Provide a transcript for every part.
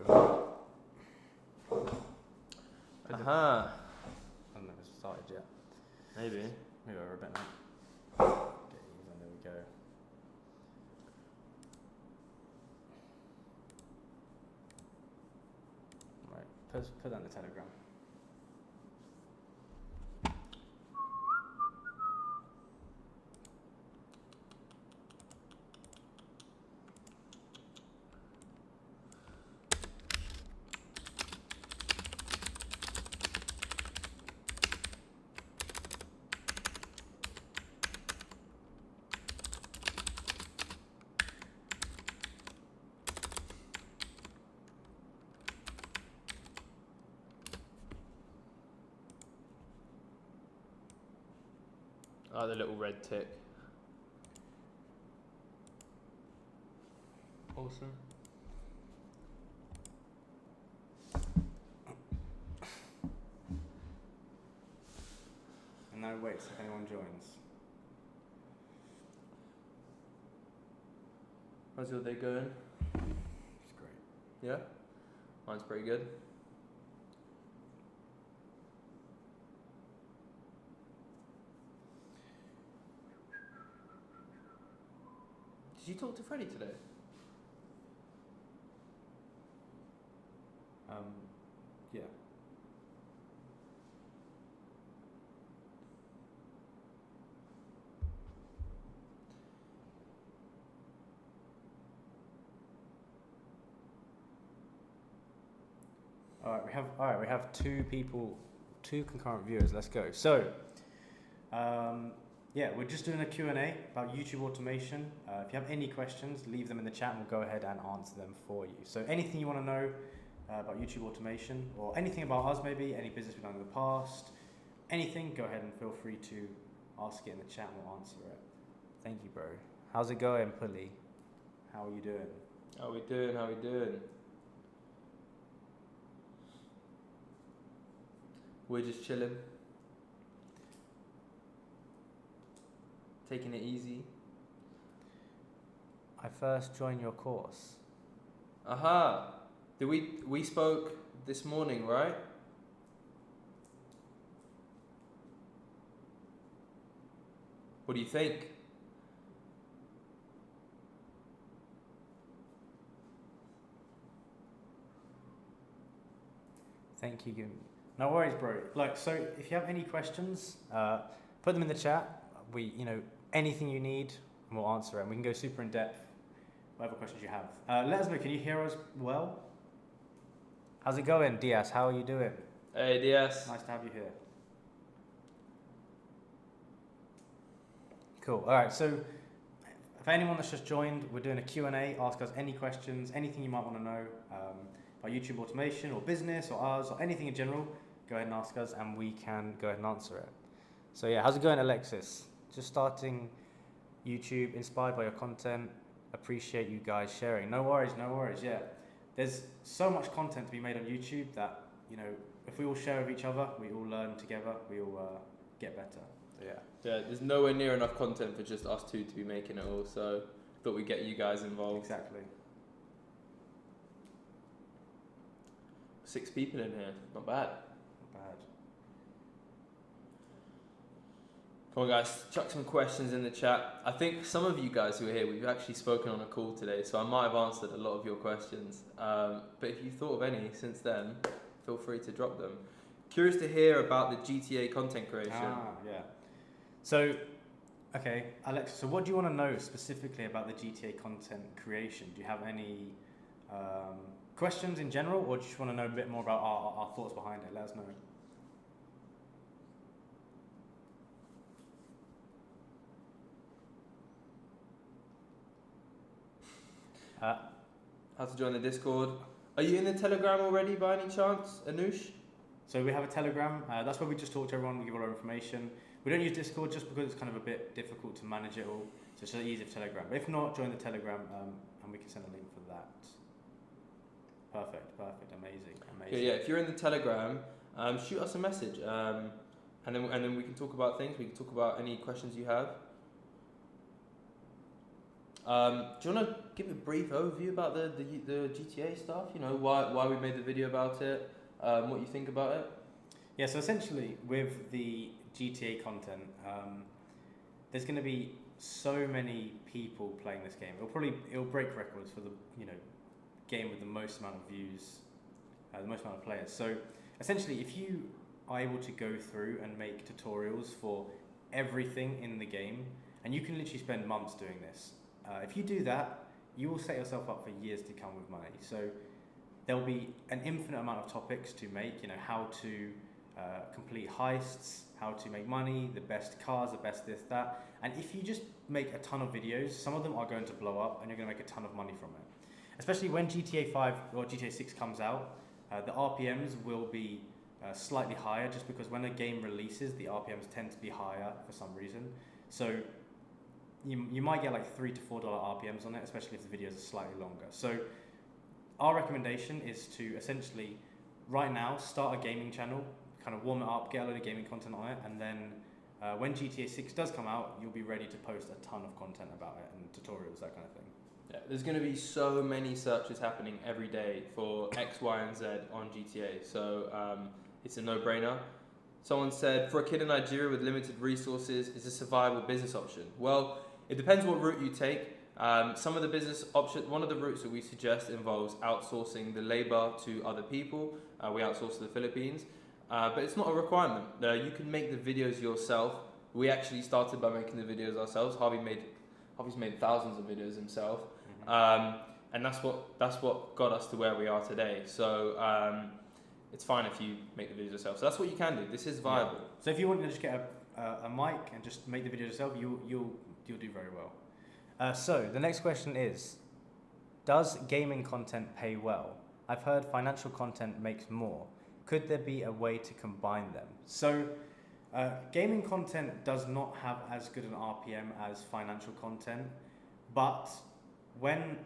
I don't know if it's started yet. Maybe. Maybe we're a bit now. Okay, there we go. Right, put that in the Telegram. Oh, the little red tick. Awesome. And now it waits if anyone joins. How's your day going? It's great. Yeah? Mine's pretty good. Did you talk to Freddie today? Yeah. We have two concurrent viewers. Let's go. So, yeah, we're just doing a Q&A about YouTube automation. If you have any questions, leave them in the chat and we'll go ahead and answer them for you. So anything you want to know about YouTube automation or anything about us maybe, any business we've done in the past, anything, go ahead and feel free to ask it in the chat and we'll answer it. Thank you, bro. How's it going, Pulley? How are you doing? How we doing? We're just chilling. Taking it easy. I first joined your course. Aha! We spoke this morning, right? What do you think? Thank you. No worries, bro. Like, so if you have any questions, put them in the chat. Anything you need, we'll answer it. We can go super in depth, whatever questions you have. Let us know, can you hear us well? How's it going, Diaz? How are you doing? Hey, Diaz. Nice to have you here. Cool. All right, so if anyone that's just joined, we're doing a Q&A. Ask us any questions, anything you might want to know about YouTube automation or business or us or anything in general. Go ahead and ask us and we can go ahead and answer it. So yeah, how's it going, Alexis? Just starting YouTube, inspired by your content. Appreciate you guys sharing. No worries, yeah. There's so much content to be made on YouTube that, if we all share with each other, we all learn together, we all get better. So, yeah. Yeah, there's nowhere near enough content for just us two to be making it all, so thought we'd get you guys involved. Exactly. 6 people in here, not bad. Come on guys, chuck some questions in the chat. I think some of you guys who are here, we've actually spoken on a call today, so I might have answered a lot of your questions. But if you thought of any since then, feel free to drop them. Curious to hear about the GTA content creation. Yeah. So, okay, Alex, so what do you want to know specifically about the GTA content creation? Do you have any questions in general, or do you just want to know a bit more about our thoughts behind it? Let us know. How to join the Discord. Are you in the Telegram already by any chance, Anush? So we have a Telegram. That's where we just talk to everyone. We give all our information. We don't use Discord just because it's kind of a bit difficult to manage it all. So it's really easy for Telegram. But if not, join the Telegram and we can send a link for that. Perfect. Amazing. Yeah, if you're in the Telegram, shoot us a message. And then we can talk about things. We can talk about any questions you have. Do you want to give a brief overview about the GTA stuff? You know, why we made the video about it, what you think about it? Yeah, so essentially with the GTA content, there's going to be so many people playing this game. It'll break records for the game with the most amount of views, the most amount of players. So essentially, if you are able to go through and make tutorials for everything in the game, and you can literally spend months doing this. If you do that, you will set yourself up for years to come with money. So there'll be an infinite amount of topics to make. You know, how to complete heists, how to make money, the best cars, the best this, that. And if you just make a ton of videos, some of them are going to blow up and you're going to make a ton of money from it. Especially when GTA 5 or GTA 6 comes out, the RPMs will be slightly higher, just because when a game releases, the RPMs tend to be higher for some reason. So you might get like $3 to $4 RPMs on it, especially if the videos are slightly longer. So our recommendation is to essentially, right now, start a gaming channel, kind of warm it up, get a load of gaming content on it, and then when GTA 6 does come out, you'll be ready to post a ton of content about it and tutorials, that kind of thing. Yeah, there's going to be so many searches happening every day for X, Y, and Z on GTA, so it's a no-brainer. Someone said, for a kid in Nigeria with limited resources, is this a viable business option? Well, it depends what route you take. Some of the business options, one of the routes that we suggest involves outsourcing the labor to other people. We outsource to the Philippines, but it's not a requirement. You can make the videos yourself. We actually started by making the videos ourselves. Harvey's made thousands of videos himself, and that's what got us to where we are today. So it's fine if you make the videos yourself. So that's what you can do. This is viable. Yeah. So if you want to just get a mic and just make the videos yourself, you'll do very well. So the next question is, does gaming content pay well? I've heard financial content makes more. Could there be a way to combine them? So gaming content does not have as good an RPM as financial content, but when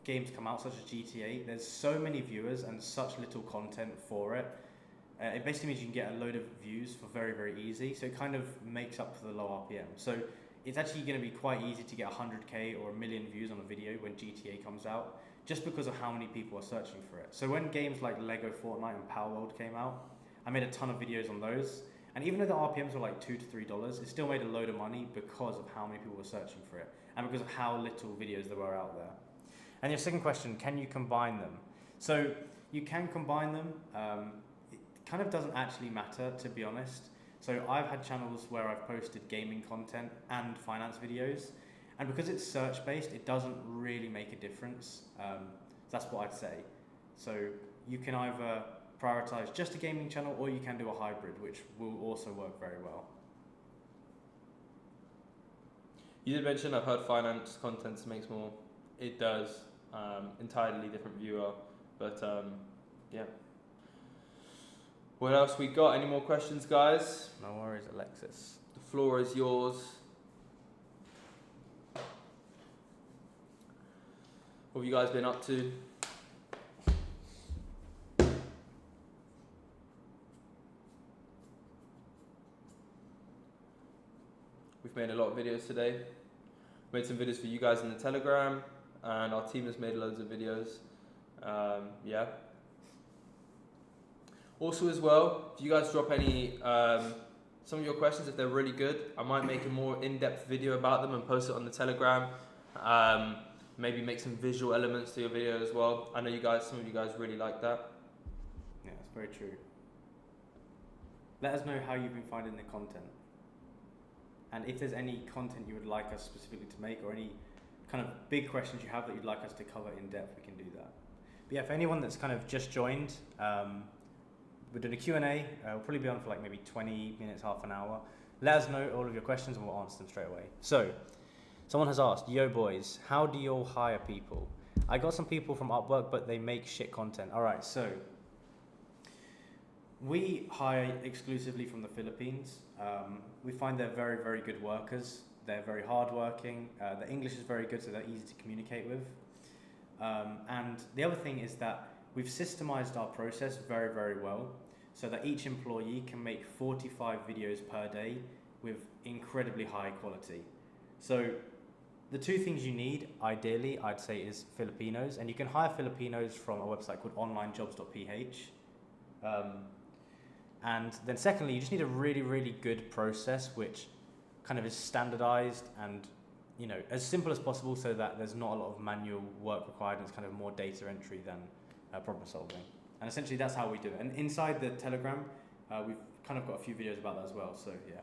games come out, such as GTA, there's so many viewers and such little content for it. It basically means you can get a load of views for very, very easy. So it kind of makes up for the low RPM. So it's actually going to be quite easy to get 100K or 1 million views on a video when GTA comes out, just because of how many people are searching for it. So when games like Lego Fortnite and Power World came out, I made a ton of videos on those. And even though the RPMs were like $2 to $3, it still made a load of money because of how many people were searching for it and because of how little videos there were out there. And your second question, can you combine them? So you can combine them. It kind of doesn't actually matter, to be honest. So I've had channels where I've posted gaming content and finance videos, and because it's search-based, it doesn't really make a difference. That's what I'd say. So you can either prioritize just a gaming channel, or you can do a hybrid, which will also work very well. You did mention I've heard finance content makes more. It does. Entirely different viewer, but yeah. What else we got? Any more questions, guys? No worries, Alexis. The floor is yours. What have you guys been up to? We've made a lot of videos today. Made some videos for you guys in the Telegram, and our team has made loads of videos. Yeah. Also as well, if you guys drop any, some of your questions, if they're really good, I might make a more in-depth video about them and post it on the Telegram. Maybe make some visual elements to your video as well. I know some of you guys really like that. Yeah, that's very true. Let us know how you've been finding the content. And if there's any content you would like us specifically to make, or any kind of big questions you have that you'd like us to cover in depth, we can do that. But yeah, for anyone that's kind of just joined, we're doing a Q&A. We'll probably be on for like maybe 20 minutes, half an hour. Let us know all of your questions and we'll answer them straight away. So, someone has asked, yo boys, how do you all hire people? I got some people from Upwork, but they make shit content. All right, so we hire exclusively from the Philippines. We find they're very, very good workers. They're very hardworking. The English is very good, so they're easy to communicate with. And the other thing is that we've systemized our process very, very well, so that each employee can make 45 videos per day with incredibly high quality. So the two things you need, ideally, I'd say, is Filipinos, and you can hire Filipinos from a website called onlinejobs.ph. And then secondly, you just need a really, really good process which kind of is standardized and, you know, as simple as possible, so that there's not a lot of manual work required and it's kind of more data entry than problem solving. And essentially that's how we do it. And inside the Telegram, we've kind of got a few videos about that as well, so yeah.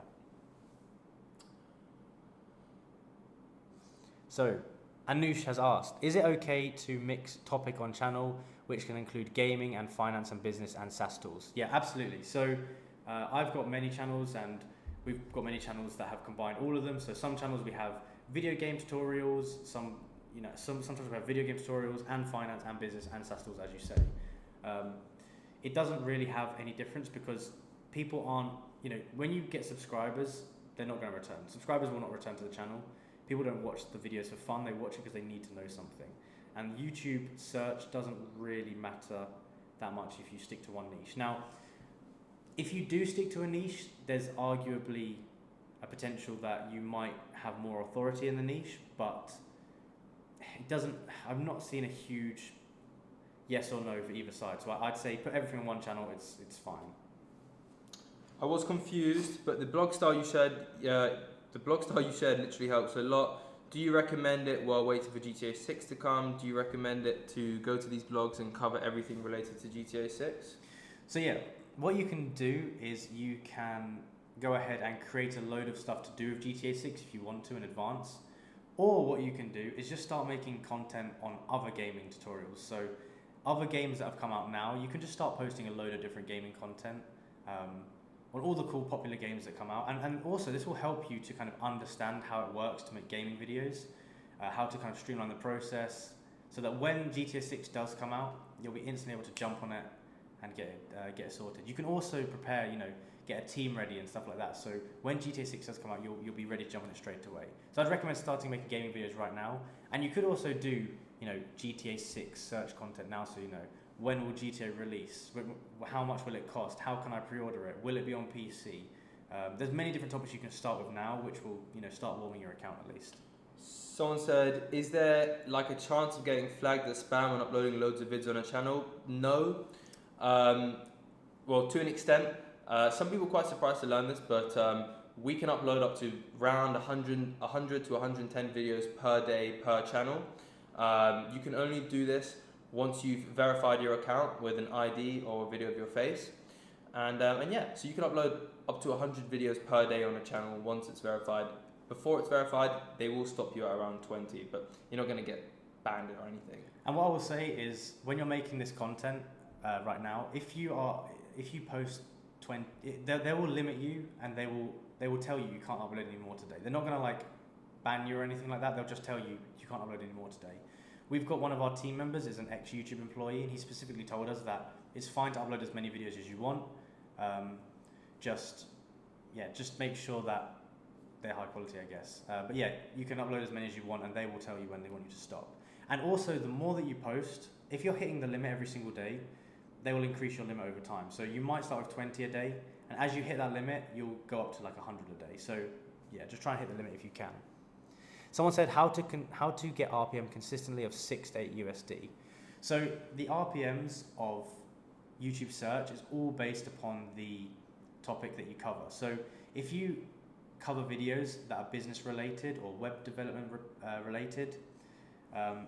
So, Anush has asked, is it okay to mix topic on channel which can include gaming and finance and business and SaaS tools? Yeah, absolutely. So I've got many channels, and we've got many channels that have combined all of them. So some channels we have video game tutorials, sometimes we have video game tutorials and finance and business and SaaS tools, as you say. It doesn't really have any difference because people aren't, when you get subscribers, they're not going to return. Subscribers will not return to the channel. People don't watch the videos for fun, they watch it because they need to know something. And YouTube search doesn't really matter that much if you stick to one niche. Now, if you do stick to a niche, there's arguably a potential that you might have more authority in the niche, but I've not seen a huge yes or no for either side. So I'd say put everything on one channel, it's fine. I was confused, but the blog style you shared, literally helps a lot. Do you recommend it while waiting for GTA 6 to come? Do you recommend it to go to these blogs and cover everything related to GTA 6? So yeah, what you can do is you can go ahead and create a load of stuff to do with GTA 6 if you want to in advance. Or what you can do is just start making content on other gaming tutorials. So other games that have come out now, you can just start posting a load of different gaming content on all the cool popular games that come out. And also this will help you to kind of understand how it works to make gaming videos, how to kind of streamline the process, so that when GTA 6 does come out, you'll be instantly able to jump on it and get it sorted. You can also prepare, get a team ready and stuff like that. So when GTA 6 does come out, you'll be ready to jump on it straight away. So I'd recommend starting making gaming videos right now. And you could also do, GTA 6 search content now, so when will GTA release? How much will it cost? How can I pre-order it? Will it be on PC? There's many different topics you can start with now, which will start warming your account at least. Someone said, is there like a chance of getting flagged as spam when uploading loads of vids on a channel? No. Well, to an extent. Some people are quite surprised to learn this, but we can upload up to around 100 to 110 videos per day per channel. You can only do this once you've verified your account with an ID or a video of your face. And yeah, so you can upload up to 100 videos per day on a channel once it's verified. Before it's verified, they will stop you at around 20, but you're not going to get banned or anything. And what I will say is, when you're making this content right now, if you post 20, they will limit you, and they will tell you can't upload any more today. They're not going to ban you or anything like that. They'll just tell you can't upload any more today. We've got one of our team members is an ex-YouTube employee, and he specifically told us that it's fine to upload as many videos as you want. Just make sure that they're high quality, I guess. But yeah, you can upload as many as you want, and they will tell you when they want you to stop. And also, the more that you post, if you're hitting the limit every single day, they will increase your limit over time. So you might start with 20 a day, and as you hit that limit, you'll go up to 100 a day. So yeah, just try and hit the limit if you can. Someone said how to get RPM consistently of 6 to 8 USD. So the RPMs of YouTube search is all based upon the topic that you cover. So if you cover videos that are business related or web development related,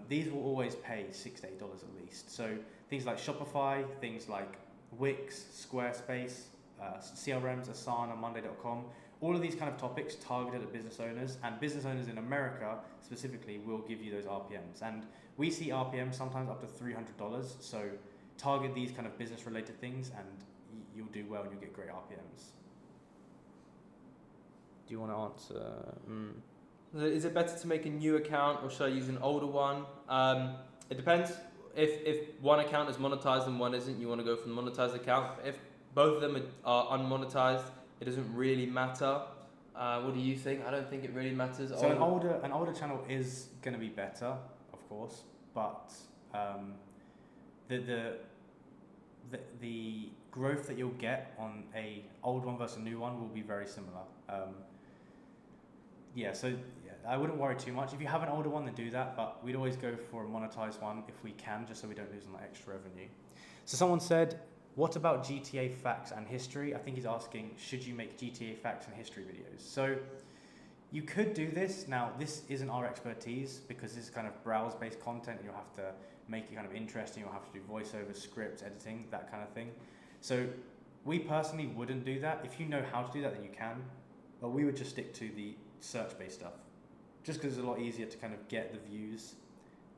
these will always pay $6 to $8 at least. So things like Shopify, things like Wix, Squarespace, CRMs, Asana, Monday.com, all of these kind of topics targeted at business owners, and business owners in America specifically will give you those RPMs. And we see RPMs sometimes up to $300. So target these kind of business related things, and you'll do well and you'll get great RPMs. Do you want to answer? Is it better to make a new account, or should I use an older one? It depends. If one account is monetized and one isn't, you want to go for the monetized account. If both of them are unmonetized, it doesn't really matter. What do you think? I don't think it really matters. So an older channel is going to be better, of course, but the growth that you'll get on a old one versus a new one will be very similar. I wouldn't worry too much. If you have an older one, then do that. But we'd always go for a monetized one if we can, just so we don't lose on that extra revenue. So someone said, what about GTA facts and history? I think he's asking, should you make GTA facts and history videos? So you could do this. Now, this isn't our expertise because this is kind of browse-based content and you'll have to make it kind of interesting. You'll have to do voiceover, scripts, editing, that kind of thing. So we personally wouldn't do that. If you know how to do that, then you can. But we would just stick to the search-based stuff. Just because it's a lot easier to kind of get the views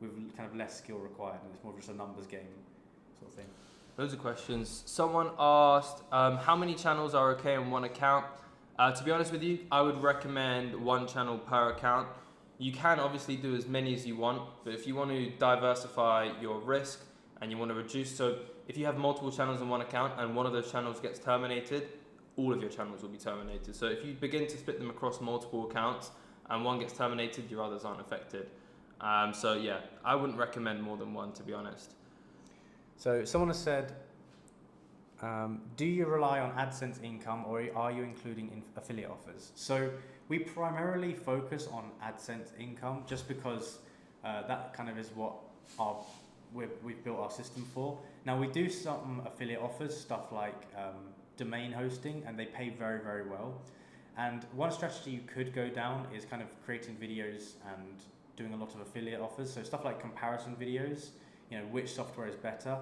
with kind of less skill required and it's more just a numbers game sort of thing. Loads of questions. Someone asked, how many channels are okay on one account? To be honest with you, I would recommend one channel per account. You can obviously do as many as you want, but if you want to diversify your risk and you want to reduce, so if you have multiple channels on one account and one of those channels gets terminated, all of your channels will be terminated. So if you begin to split them across multiple accounts and one gets terminated, your others aren't affected. So yeah, I wouldn't recommend more than one, to be honest. So someone has said, do you rely on AdSense income or are you including affiliate offers? So we primarily focus on AdSense income just because that kind of is what we've built our system for. Now we do some affiliate offers, stuff like domain hosting, and they pay very, very well. And one strategy you could go down is kind of creating videos and doing a lot of affiliate offers. So stuff like comparison videos, which software is better.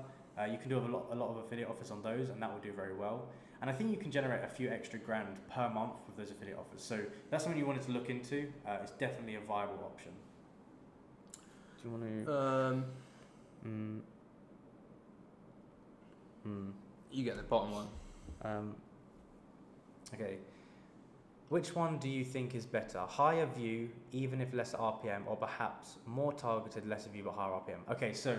You can do a lot of affiliate offers on those and that will do very well. And I think you can generate a few extra grand per month with those affiliate offers. So that's something you wanted to look into. It's definitely a viable option. Do you want to... You get the bottom one. Okay. Which one do you think is better? Higher view, even if less RPM, or perhaps more targeted, lesser view but higher RPM? Okay, so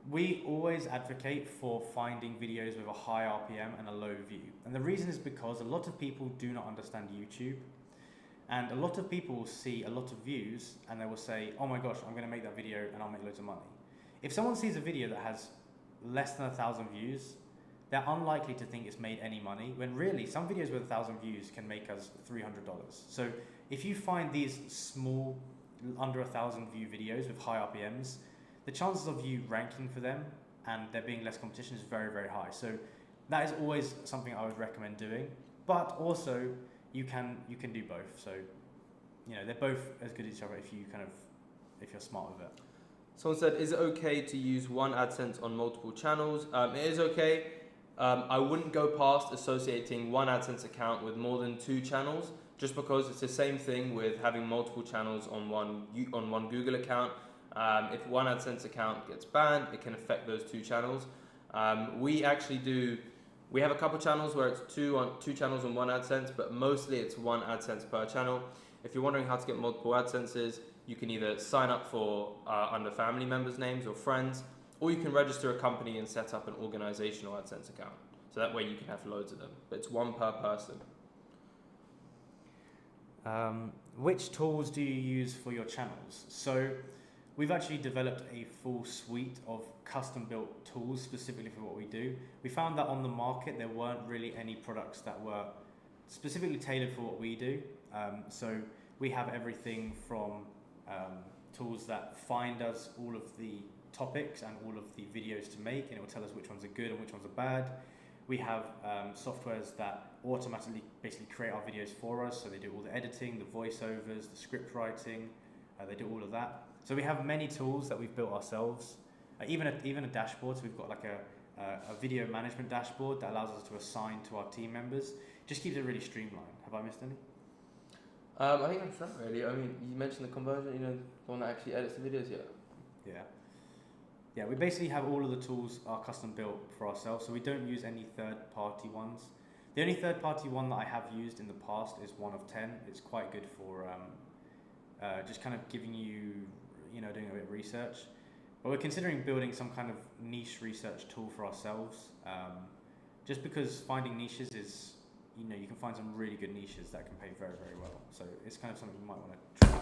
we always advocate for finding videos with a high RPM and a low view. And the reason is because a lot of people do not understand YouTube. And a lot of people will see a lot of views and they will say, oh my gosh, I'm going to make that video and I'll make loads of money. If someone sees a video that has less than 1,000 views, they're unlikely to think it's made any money, when really some videos with 1,000 views can make us $300. So if you find these small, under 1,000 view videos with high RPMs, the chances of you ranking for them and there being less competition is very, very high. So that is always something I would recommend doing. But also you can do both. So they're both as good as each other if you're smart with it. Someone said, is it okay to use one AdSense on multiple channels? It is okay. I wouldn't go past associating one AdSense account with more than 2 channels, just because it's the same thing with having multiple channels on one Google account. If one AdSense account gets banned, it can affect those 2 channels. We have a couple channels where it's 2 channels on one AdSense, but mostly it's one AdSense per channel. If you're wondering how to get multiple AdSenses, you can either sign up for under family members' names or friends, or you can register a company and set up an organizational AdSense account. So that way you can have loads of them, but it's one per person. Which tools do you use for your channels? So we've actually developed a full suite of custom-built tools specifically for what we do. We found that on the market there weren't really any products that were specifically tailored for what we do. So we have everything from tools that find us all of the topics and all of the videos to make, and it will tell us which ones are good and which ones are bad. We have softwares that automatically basically create our videos for us, so they do all the editing, the voiceovers, the script writing, they do all of that. So we have many tools that we've built ourselves, even a dashboard. So we've got like a video management dashboard that allows us to assign to our team members. Just keeps it really streamlined. Have I missed any? I think that's that really. I mean, you mentioned the conversion, the one that actually edits the videos, Yeah, we basically have all of the tools are custom built for ourselves, so we don't use any third-party ones. The only third-party one that I have used in the past is 1 of 10. It's quite good for just kind of giving you, doing a bit of research. But we're considering building some kind of niche research tool for ourselves, just because finding niches is, you can find some really good niches that can pay very, very well. So it's kind of something you might want to try.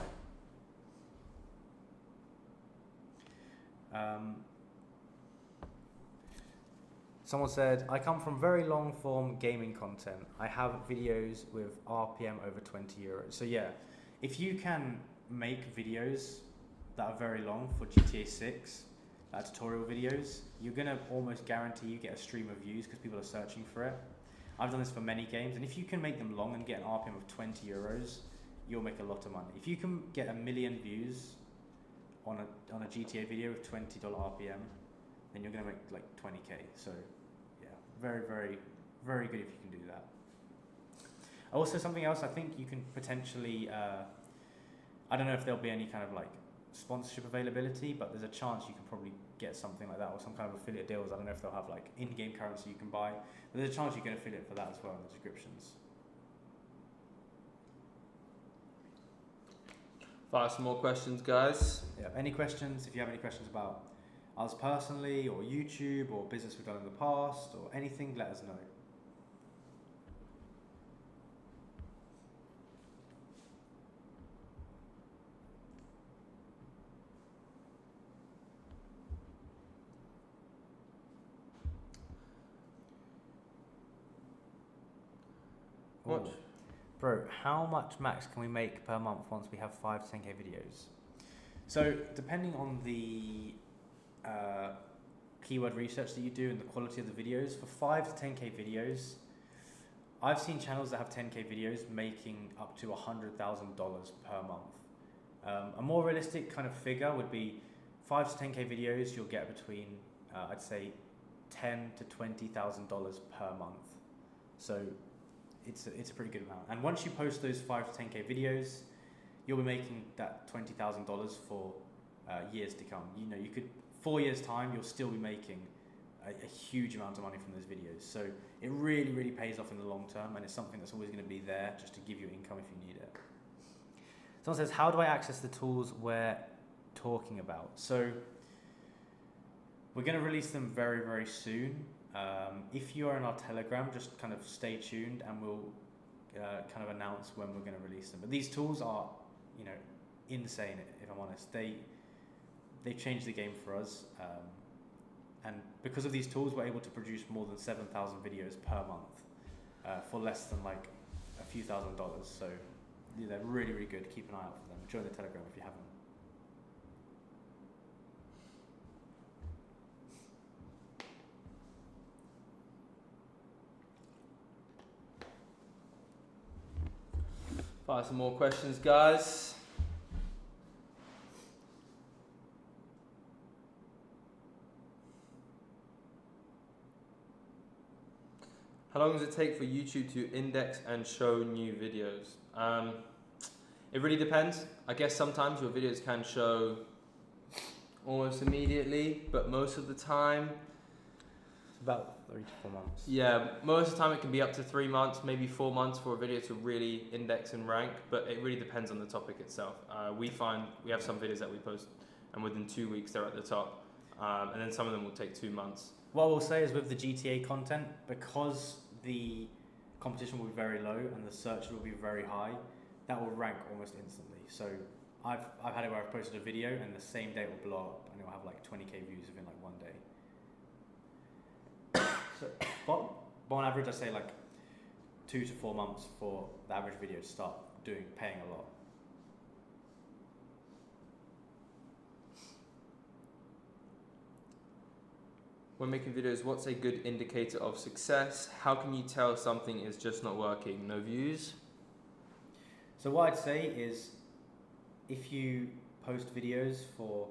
Someone said, I come from very long form gaming content. I have videos with RPM over €20. So yeah, if you can make videos that are very long for GTA 6, tutorial videos, you're going to almost guarantee you get a stream of views because people are searching for it. I've done this for many games, and if you can make them long and get an RPM of 20 euros, you'll make a lot of money. If you can get 1 million views on a GTA video with $20 RPM, then you're going to make like 20k. So yeah, very, very, very good if you can do that. Also, something else I think you can potentially, I don't know if there'll be any kind of like sponsorship availability, but there's a chance you can probably get something like that, or some kind of affiliate deals. I don't know if they'll have like in-game currency you can buy, but there's a chance you can affiliate for that as well in the descriptions. Fire some more questions, guys. Yeah, any questions? If you have any questions about us personally, or YouTube, or business we've done in the past, or anything, let us know. What? Bro, how much max can we make per month once we have 5 to 10k videos? So depending on the keyword research that you do and the quality of the videos, for 5 to 10k videos, I've seen channels that have 10k videos making up to $100,000 per month. A more realistic kind of figure would be 5 to 10k videos, you'll get between, I'd say, $10,000 to $20,000 per month. So it's a pretty good amount. And once you post those 5 to 10k videos, you'll be making that $20,000 for years to come. You know, you could 4 years time, you'll still be making a huge amount of money from those videos. So it really, really pays off in the long term, and it's something that's always going to be there just to give you income if you need it. Someone says, how do I access the tools we're talking about? So we're going to release them very, very soon. If you are in our Telegram, just kind of stay tuned, and we'll kind of announce when we're going to release them. But these tools are, you know, insane, if I'm honest. They've changed the game for us. And because of these tools, we're able to produce more than 7,000 videos per month for less than like a few $1,000s. So yeah, they're really, really good. Keep an eye out for them. Join the Telegram if you haven't. Fire some more questions, guys. How long does it take for YouTube to index and show new videos? It really depends. I guess sometimes your videos can show almost immediately, but most of the time, It's about 3 to 4 months. yeah, most of the time it can be up to 3 months, maybe 4 months for a video to really index and rank, but it really depends on the topic itself. We find we have some videos that we post and within 2 weeks they're at the top, and then some of them will take 2 months. What I will say is with the GTA content, because the competition will be very low and the search will be very high, that will rank almost instantly. So I've had it where I've posted a video and the same day it will blow up and it will have like 20k views within like 1 day. So but on average, I say like 2 to 4 months for the average video to start paying a lot. When making videos, what's a good indicator of success? How can you tell something is just not working? No views? So what I'd say is, if you post videos for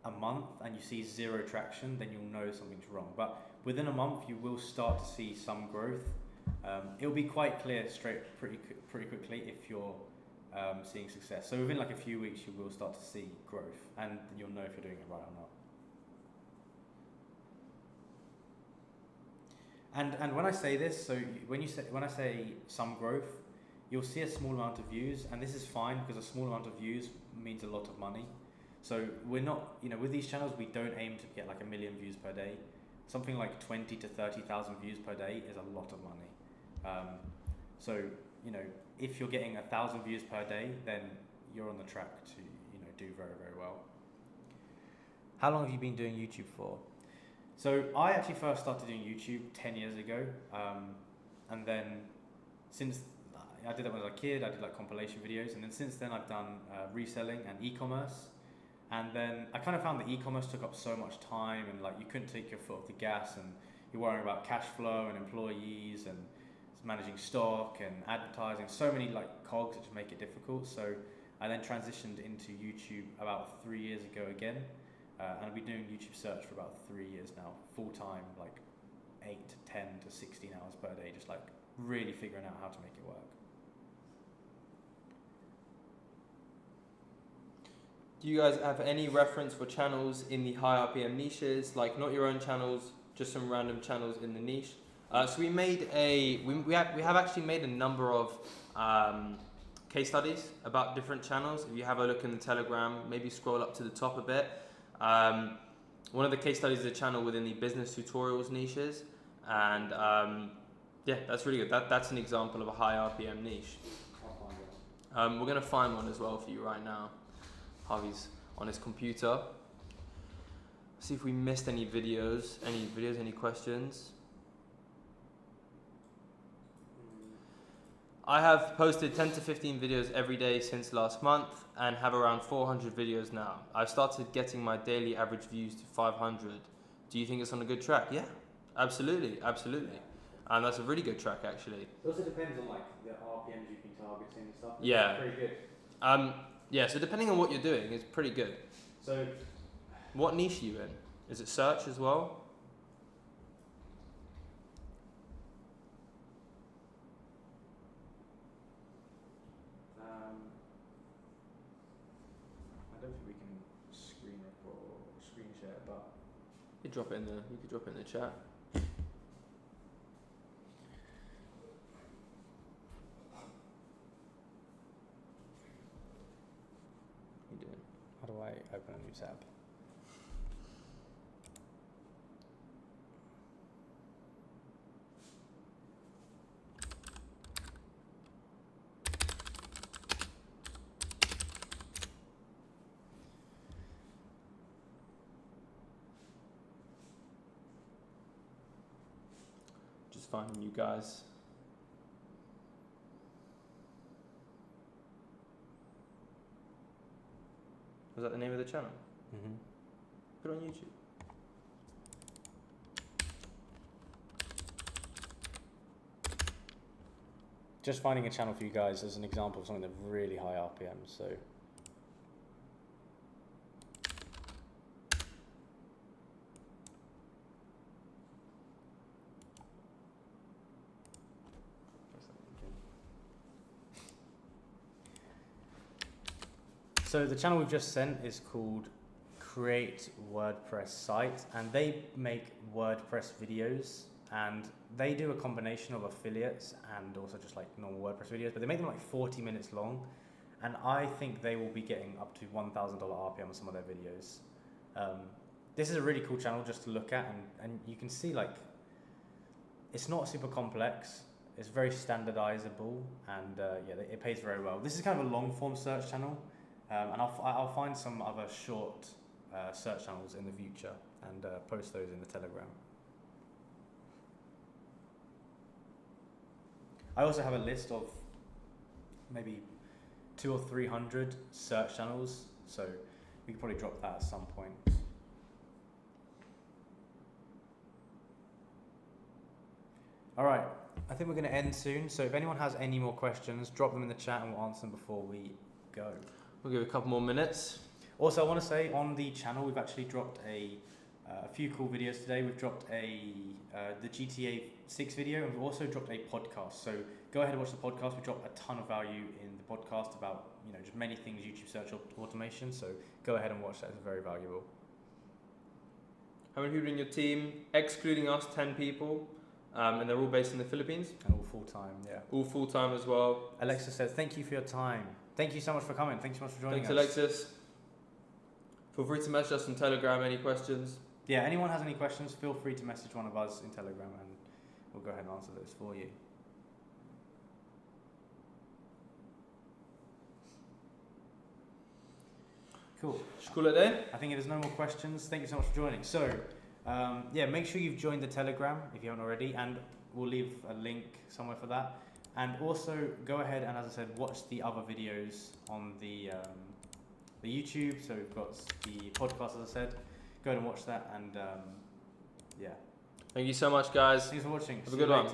a month and you see 0 traction, then you'll know something's wrong. But within a month, you will start to see some growth. It'll be quite clear pretty quickly if you're seeing success. So within like a few weeks, you will start to see growth, and you'll know if you're doing it right or not. And when I say this, so when I say some growth, you'll see a small amount of views, and this is fine because a small amount of views means a lot of money. So we're not, you know, with these channels, we don't aim to get like 1 million views per day. Something like 20 to 30,000 views per day is a lot of money. So, you know, if you're getting 1,000 views per day, then you're on the track to, you know, do very, very well. How long have you been doing YouTube for? So I actually first started doing YouTube 10 years ago, and then since, I did that when I was a kid. I did like compilation videos, and then since then I've done reselling and e-commerce. And then I kind of found that e-commerce took up so much time, and like you couldn't take your foot off the gas, and you're worrying about cash flow and employees and managing stock and advertising. So many like cogs that just make it difficult. So I then transitioned into YouTube about 3 years ago again, and I've been doing YouTube search for about 3 years now, full time, like 8 to 10 to 16 hours per day, just like really figuring out how to make it work. Do you guys have any reference for channels in the high RPM niches, like not your own channels, just some random channels in the niche? So we made we have actually made a number of case studies about different channels. If you have a look in the Telegram, maybe scroll up to the top a bit. One of the case studies is a channel within the business tutorials niches, and yeah, that's really good. That's an example of a high RPM niche. We're gonna find one as well for you right now. Harvey's on his computer. See if we missed any videos, any questions. I have posted 10 to 15 videos every day since last month and have around 400 videos now. I've started getting my daily average views to 500. Do you think it's on a good track? Yeah, absolutely. And that's a really good track actually. It also depends on like the RPMs you've been targeting and stuff. Yeah. Pretty good. Yeah, so depending on what you're doing, it's pretty good. So, what niche are you in? Is it search as well? I don't think we can screen record or screen share, but You could drop it in the chat. how do I open a new tab? Just finding you guys. Was that the name of the channel? Mm-hmm. Put it on YouTube. Just finding a channel for you guys as an example of something that's really high RPM. So. So the channel we've just sent is called Create WordPress Site, and they make WordPress videos, and they do a combination of affiliates and also just like normal WordPress videos, but they make them like 40 minutes long, and I think they will be getting up to $1,000 RPM on some of their videos. This is a really cool channel just to look at, and you can see like it's not super complex. It's very standardizable, and yeah, it pays very well. This is kind of a long form search channel. And I'll find some other short search channels in the future and post those in the Telegram. I also have a list of maybe 200 or 300 search channels, so we could probably drop that at some point. All right, I think we're going to end soon, so if anyone has any more questions, drop them in the chat and we'll answer them before we go. We'll give it a couple more minutes. Also, I want to say on the channel, we've actually dropped a few cool videos today. We've dropped the GTA 6 video, and we've also dropped a podcast. So go ahead and watch the podcast. We dropped a ton of value in the podcast about just many things YouTube search automation. So go ahead and watch that. It's very valuable. How many people in your team? Excluding us, 10 people, and they're all based in the Philippines. And all full time, yeah. All full time as well. Alexa says, "Thank you for your time." Thank you so much for coming. Thanks so much for joining us. Thanks, Alexis. Feel free to message us on Telegram, any questions. Yeah, anyone has any questions, feel free to message one of us in Telegram and we'll go ahead and answer those for you. Cool. Should we call it a day? I think if there's no more questions, thank you so much for joining. So, yeah, make sure you've joined the Telegram if you haven't already, and we'll leave a link somewhere for that. And also go ahead and, as I said, watch the other videos on the YouTube. So we've got the podcast, as I said. Go ahead and watch that, and yeah. Thank you so much, guys. Thanks for watching. Have a good one. Bye.